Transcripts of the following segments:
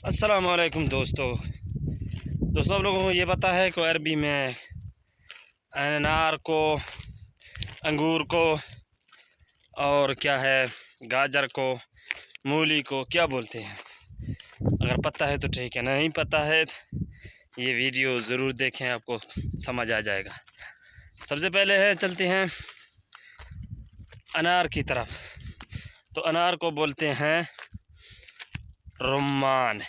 अस्सलाम वालेकुम दोस्तों आप लोगों को ये पता है कि अरबी में अनार को, अंगूर को और क्या है गाजर को, मूली को क्या बोलते हैं? अगर पता है तो ठीक है, नहीं पता है ये वीडियो ज़रूर देखें, आपको समझ आ जाएगा। सबसे पहले चलते हैं अनार की तरफ। तो अनार को बोलते हैं रुम्मान,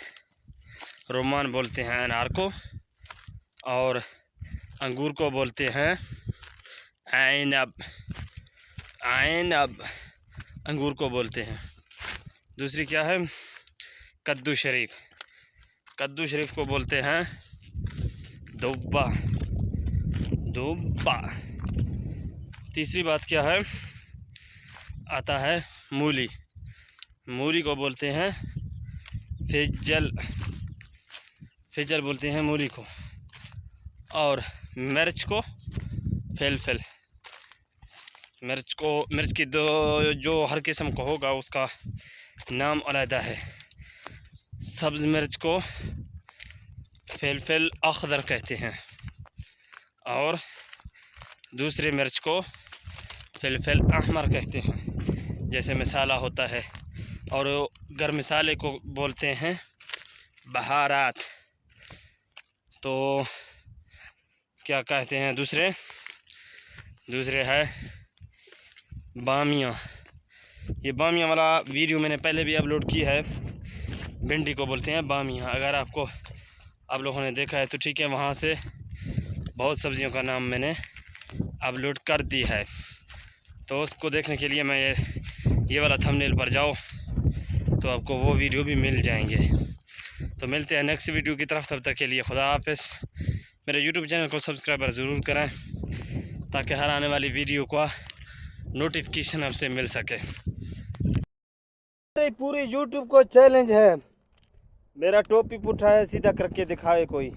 रुम्मान बोलते हैं अनार को। और अंगूर को बोलते हैं ऐनब, ऐनब अंगूर को बोलते हैं। दूसरी क्या है? कद्दू शरीफ, कद्दू शरीफ को बोलते हैं दुब्बा, दुब्बा। तीसरी बात क्या है? आता है मूली, मूली को बोलते हैं फिजल, फिजल बोलते हैं मूली को। और मिर्च को फिलफिल, मिर्च को, मिर्च की दो जो हर किस्म को होगा उसका नाम अलग है। सब्ज़ मिर्च को फिलफिल अखदर कहते हैं और दूसरे मिर्च को फिलफिल अहमर कहते हैं, जैसे मसाला होता है। और गर्म मसाले को बोलते हैं बहारात। तो क्या कहते हैं दूसरे? दूसरे है बामिया। ये बामिया वाला वीडियो मैंने पहले भी अपलोड की है। भिंडी को बोलते हैं बामिया। अगर आप लोगों ने देखा है तो ठीक है, वहाँ से बहुत सब्जियों का नाम मैंने अपलोड कर दी है। तो उसको देखने के लिए मैं ये वाला थंबनेल पर जाओ तो आपको वो वीडियो भी मिल जाएंगे। तो मिलते हैं नेक्स्ट वीडियो की तरफ, तब तक के लिए खुदा हाफिज़। मेरे यूट्यूब चैनल को सब्सक्राइब ज़रूर करें ताकि हर आने वाली वीडियो का नोटिफिकेशन आपसे मिल सके। पूरी यूट्यूब को चैलेंज है, मेरा टोपी पुठा है सीधा करके दिखाए कोई।